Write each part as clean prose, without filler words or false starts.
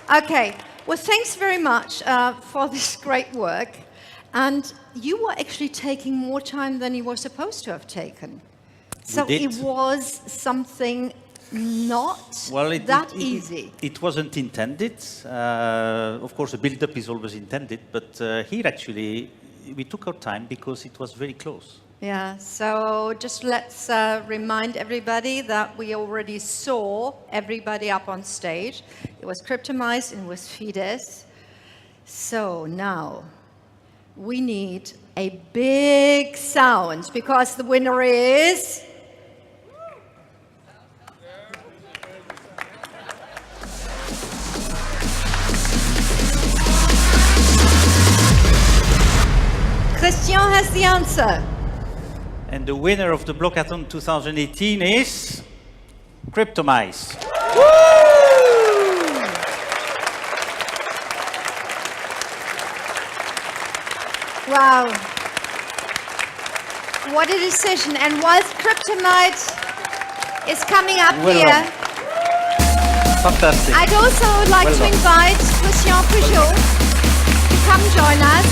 Okay. Well, thanks very much for this great work. And you were actually taking more time than you were supposed to have taken. So it was something not that easy. It wasn't intended. Of course, a build-up is always intended, but here actually we took our time because it was very close. Yeah, so just let's remind everybody that we already saw everybody up on stage. It was CRYPTOMICE and it was FIDES. So now we need a big sound because the winner is... Christian has the answer. And the winner of the Blockathon 2018 is CRYPTOMICE. Wow. What a decision. And whilst CRYPTOMICE is coming up here, fantastic. I'd also like to invite Christian Peugeot to come join us.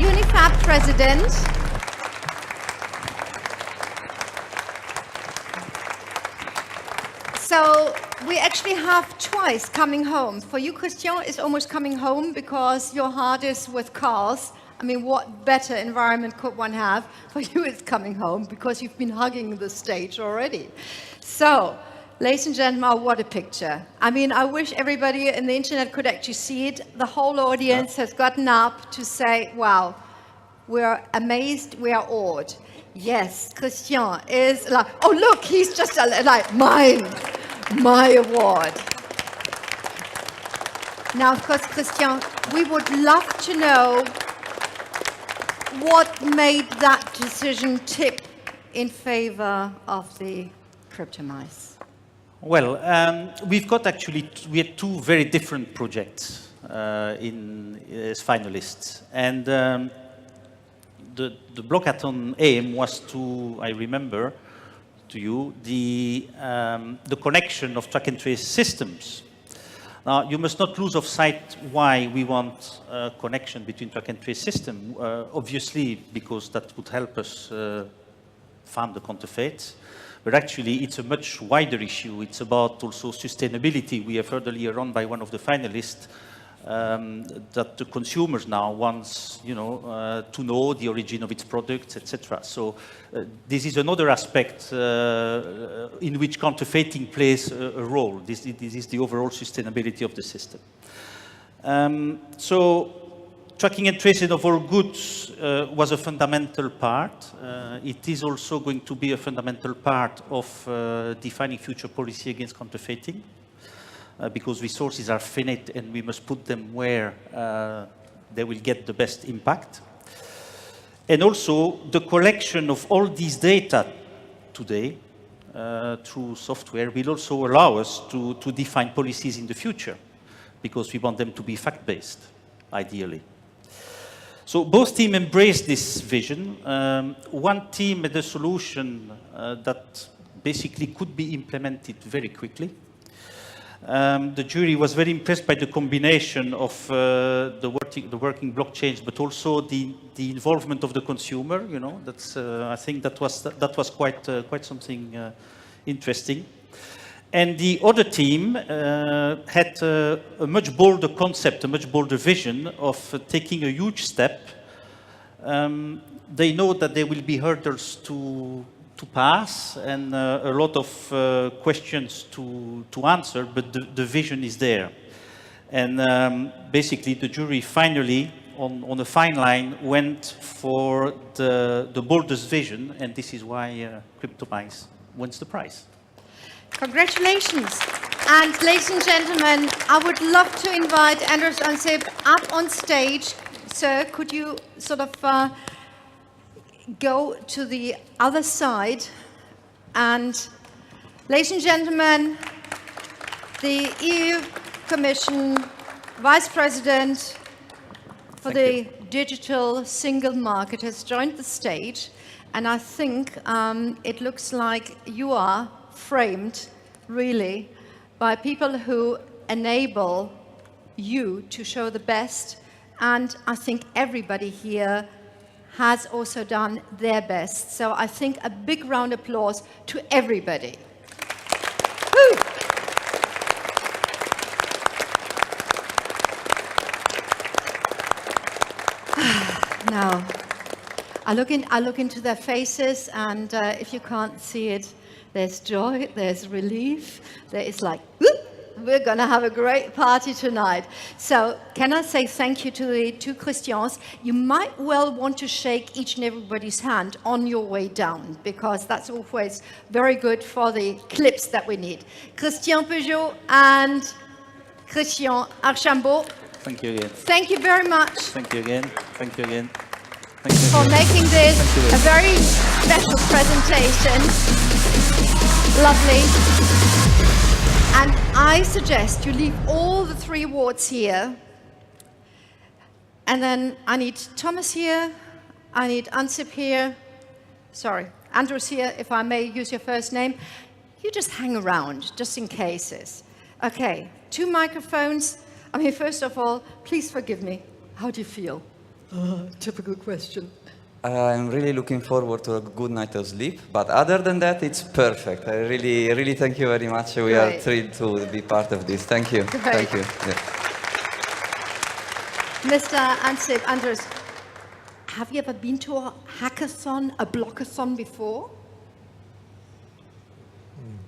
UNIFAB president. So we actually have twice coming home. For you, Christian, it's almost coming home because your heart is with cars. I mean, what better environment could one have? For you, it's coming home because you've been hugging the stage already. So, ladies and gentlemen, what a picture. I mean, I wish everybody in the internet could actually see it. The whole audience has gotten up to say, wow, we're amazed, we are awed. Yes, Christian is like, oh look, he's just like, my award. Now, of course, Christian, we would love to know what made that decision tip in favor of the CRYPTOMICE. Well, we had two very different projects as finalists. And the Blockathon aim was to, I remember to you, the connection of track and trace systems. Now, you must not lose of sight why we want a connection between track and trace system. Obviously, because that would help us find the counterfeits. But actually, it's a much wider issue. It's about also sustainability. We have heard earlier on by one of the finalists that the consumers now wants, to know the origin of its products, etc. So this is another aspect in which counterfeiting plays a role. This is the overall sustainability of the system. So tracking and tracing of all goods was a fundamental part. It is also going to be a fundamental part of defining future policy against counterfeiting. Because resources are finite and we must put them where they will get the best impact. And also, the collection of all these data today through software will also allow us to define policies in the future, because we want them to be fact-based, ideally. So both teams embraced this vision. One team had a solution that basically could be implemented very quickly. The jury was very impressed by the combination of the working blockchains, but also the involvement of the consumer. That's I think that was quite something interesting. And the other team had a much bolder concept, a much bolder vision of taking a huge step. They know that there will be hurdles to pass and a lot of questions to answer, but the vision is there. And basically the jury finally, on a fine line, went for the boldest vision, and this is why CRYPTOMICE wins the prize. Congratulations. And ladies and gentlemen, I would love to invite Andres Ansip up on stage. Sir, could you sort of go to the other side? And ladies and gentlemen, the EU Commission Vice President for the Digital Single Market has joined the stage, and I think it looks like you are framed, really, by people who enable you to show the best. And I think everybody here has also done their best. So I think a big round of applause to everybody. Woo! Now, I look into their faces, and if you can't see it, there's joy, there's relief, there is like, whoop, we're going to have a great party tonight. So can I say thank you to the two Christians? You might well want to shake each and everybody's hand on your way down, because that's always very good for the clips that we need. Christian Peugeot and Christian Archambault. Thank you again. Thank you very much. Thank you again. Thank you again. Thank you for again. making this a very special presentation. Lovely. And I suggest you leave all the 3 awards here. And then I need Thomas here. I need Ansip here. Sorry, Andrews here, if I may use your first name. You just hang around, just in cases. Okay, 2 microphones. I mean, first of all, please forgive me. How do you feel? Typical question. I'm really looking forward to a good night of sleep, but other than that, it's perfect. I really thank you very much. We are thrilled to be part of this. Thank you. Great. Thank you. Yeah. Mr. Ansip, Andrews, have you ever been to a hackathon, a blockathon before?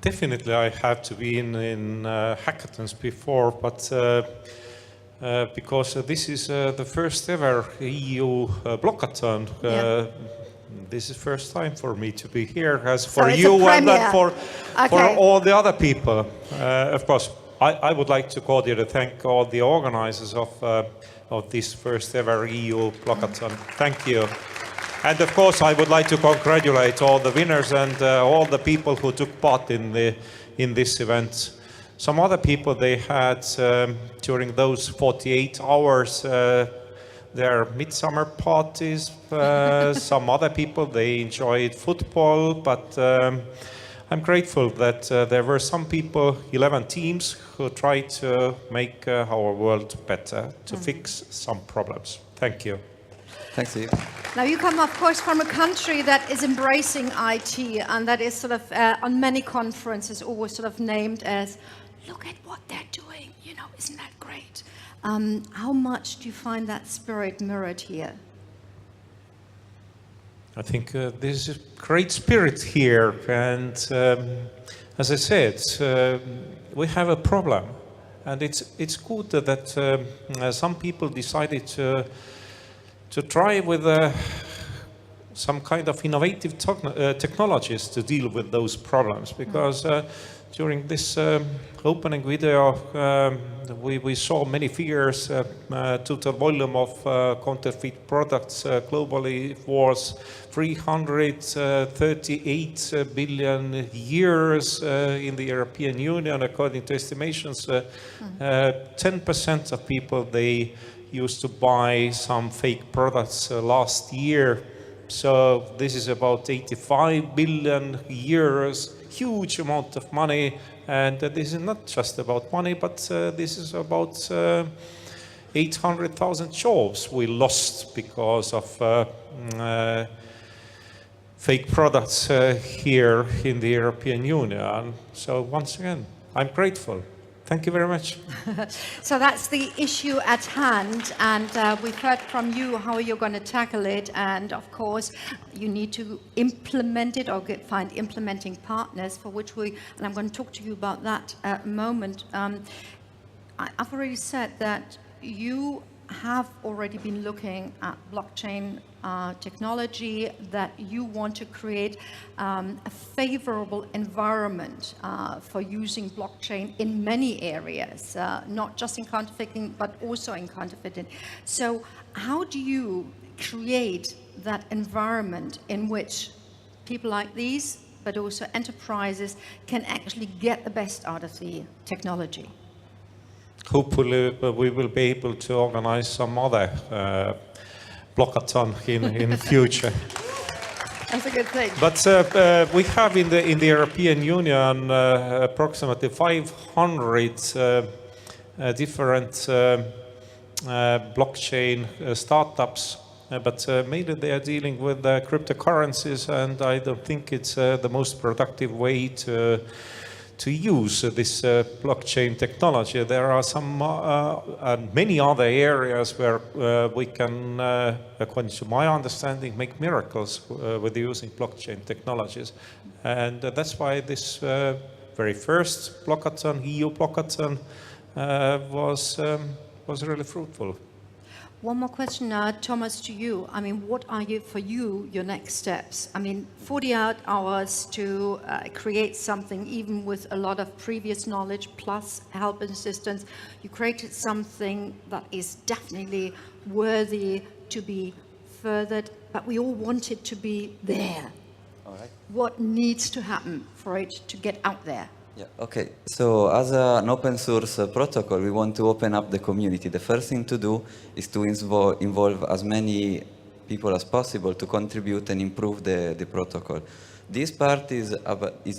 Definitely, I have to be in hackathons before, but because this is the first ever EU Blockathon, this is first time for me to be here, as for you and then for all the other people. Of course, I would like to cordially thank all the organizers of this first ever EU Blockathon. Thank you. And of course, I would like to congratulate all the winners and all the people who took part in this event. Some other people, they had during those 48 hours their midsummer parties. Some other people, they enjoyed football, but I'm grateful that there were some people, 11 teams, who tried to make our world better, to fix some problems. Thank you. Thanks to you. Now, you come, of course, from a country that is embracing IT, and that is sort of, on many conferences, always sort of named as, look at what they're doing, you know, isn't that great? How much do you find that spirit mirrored here? I think there's a great spirit here, and as I said, we have a problem, and it's good that some people decided to try with some kind of innovative technologies to deal with those problems, because during this opening video we saw many figures. Total volume of counterfeit products globally was 338 billion years in the European Union, according to estimations. 10% of people, they used to buy some fake products last year. So this is about 85 billion euros, huge amount of money. And this is not just about money, but this is about 800,000 jobs we lost because of fake products here in the European Union. So once again, I'm grateful. Thank you very much. So that's the issue at hand, and we've heard from you how you're going to tackle it, and of course you need to implement it or find implementing partners, for which and I'm going to talk to you about that at a moment. I've already said that you have already been looking at blockchain technology, that you want to create a favorable environment for using blockchain in many areas, not just in counterfeiting, but also in counterfeiting. So how do you create that environment in which people like these, but also enterprises, can actually get the best out of the technology? Hopefully we will be able to organize some other Blockathon in the future. That's a good thing. But we have in the European Union approximately 500 different blockchain startups, but mainly they are dealing with cryptocurrencies, and I don't think it's the most productive way to use this blockchain technology. There are some and many other areas where we can, according to my understanding, make miracles with using blockchain technologies. And that's why this very first Blockathon, EU Blockathon, was really fruitful. One more question, Thomas, to you. I mean, what are for you your next steps? I mean, 48 hours to create something, even with a lot of previous knowledge plus help and assistance. You created something that is definitely worthy to be furthered, but we all want it to be there. All right. What needs to happen for it to get out there? Yeah, okay. So as an open source protocol, we want to open up the community. The first thing to do is to involve as many people as possible to contribute and improve the protocol. This part is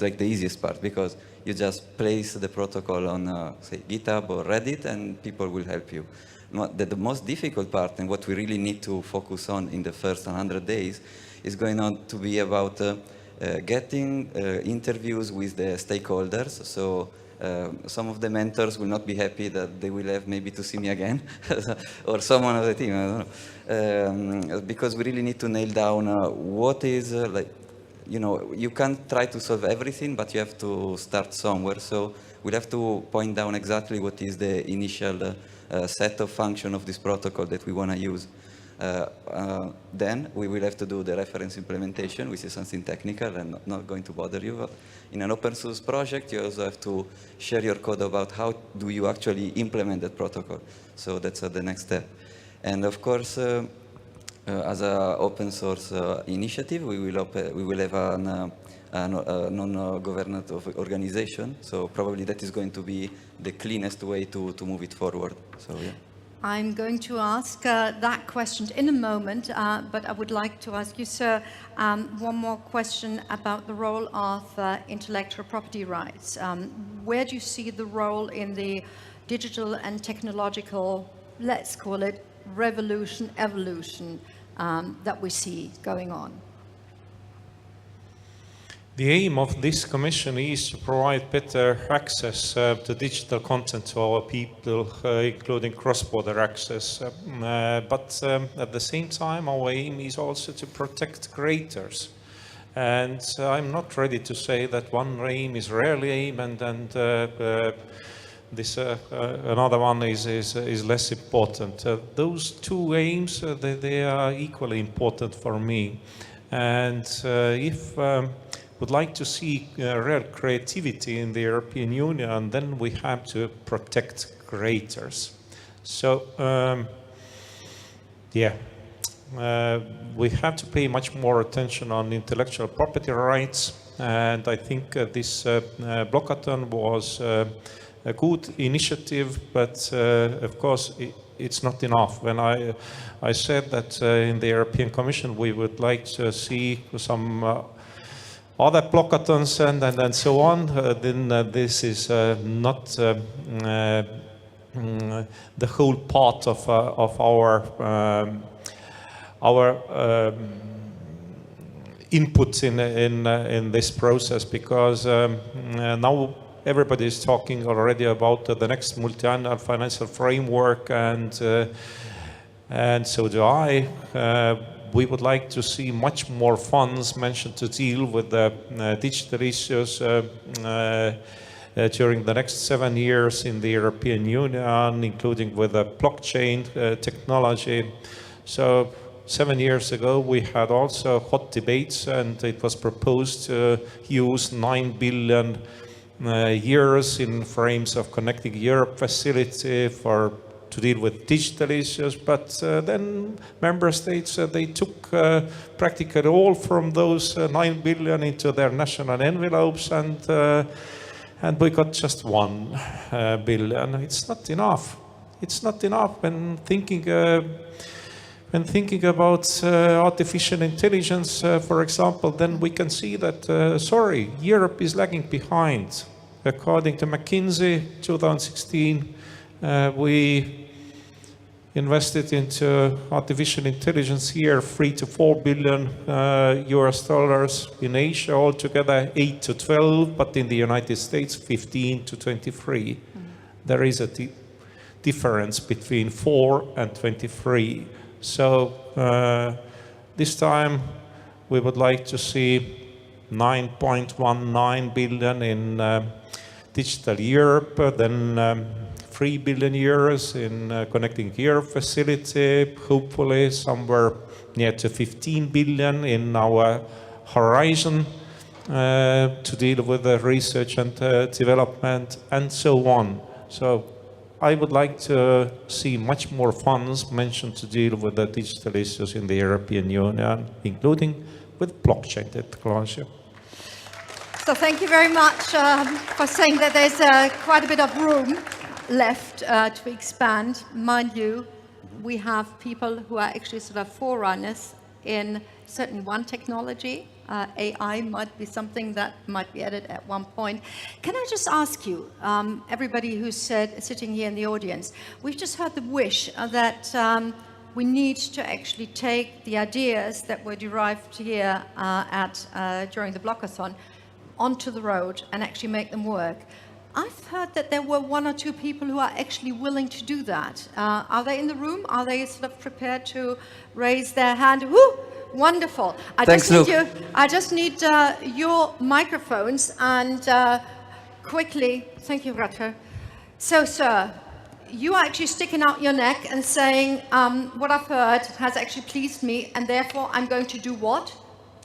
like the easiest part, because you just place the protocol on, say, GitHub or Reddit, and people will help you. The most difficult part, and what we really need to focus on in the first 100 days, is going on to be about getting interviews with the stakeholders. So some of the mentors will not be happy that they will have maybe to see me again, or someone of the team, I don't know. Because we really need to nail down what is, like, you know, you can't try to solve everything, but you have to start somewhere. So we'll have to point down exactly what is the initial set of function of this protocol that we want to use. Then we will have to do the reference implementation, which is something technical and not going to bother you. But in an open source project, you also have to share your code about how do you actually implement that protocol. So that's the next step. And of course, as an open source initiative, we will have a non-governmental organization. So probably that is going to be the cleanest way to move it forward. So yeah. I'm going to ask that question in a moment, but I would like to ask you, sir, one more question about the role of intellectual property rights. Where do you see the role in the digital and technological, let's call it, revolution, evolution that we see going on? The aim of this commission is to provide better access to digital content to our people, including cross-border access. But at the same time, our aim is also to protect creators. And I'm not ready to say that one aim is rarely aim and this another one is less important. Those two aims, they are equally important for me. And if would like to see real creativity in the European Union, then we have to protect creators. So, we have to pay much more attention on intellectual property rights, and I think this Blockathon was a good initiative, but of course it's not enough. When I said that in the European Commission we would like to see some other blockathons and so on, then this is not the whole part of our input in this process, because now everybody is talking already about the next multi-annual financial framework, and so do I. We would like to see much more funds mentioned to deal with the digital issues during the next 7 years in the European Union, including with the blockchain technology. So 7 years ago, we had also hot debates, and it was proposed to use 9 billion euros in frames of Connecting Europe facility to deal with digital issues, but then member states, they took practically all from those 9 billion into their national envelopes, and we got just 1 billion. It's not enough. It's not enough when thinking when thinking about artificial intelligence, for example, then we can see that, sorry, Europe is lagging behind. According to McKinsey, 2016, we invested into artificial intelligence here, 3 to 4 billion US dollars. In Asia, altogether 8 to 12, but in the United States, 15 to 23. There is a difference between 4 and 23. So this time we would like to see 9.19 billion in Digital Europe, then 3 billion euros in Connecting Europe facility, hopefully somewhere near to 15 billion in our horizon to deal with the research and development and so on. So I would like to see much more funds mentioned to deal with the digital issues in the European Union, including with blockchain technology. So thank you very much for saying that there's quite a bit of room left to expand. Mind you, we have people who are actually sort of forerunners in certainly one technology. AI might be something that might be added at one point. Can I just ask you, everybody who's sitting here in the audience, we've just heard the wish that we need to actually take the ideas that were derived here during the Blockathon onto the road and actually make them work. I've heard that there were 1 or 2 people who are actually willing to do that. Are they in the room? Are they sort of prepared to raise their hand? Woo! Wonderful. I just need your microphones and quickly, thank you, Rutger. So, sir, you are actually sticking out your neck and saying, what I've heard has actually pleased me, and therefore I'm going to do what?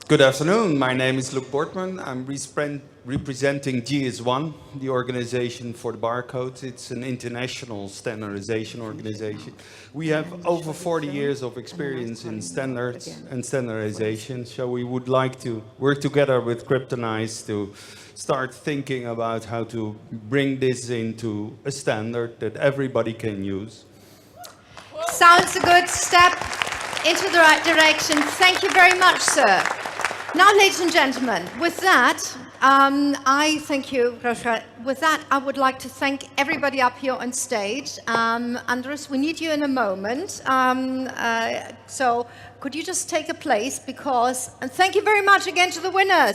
Good afternoon. My name is Luc Bortman. I'm representing GS1, the organization for the barcodes. It's an international standardization organization. We have over 40 years of experience in standards and standardization, so we would like to work together with CRYPTOMICE to start thinking about how to bring this into a standard that everybody can use. Sounds a good step into the right direction. Thank you very much, sir. Now, ladies and gentlemen, with that, I thank you, Roger. With that, I would like to thank everybody up here on stage. Andres, we need you in a moment. So could you just take a place and thank you very much again to the winners.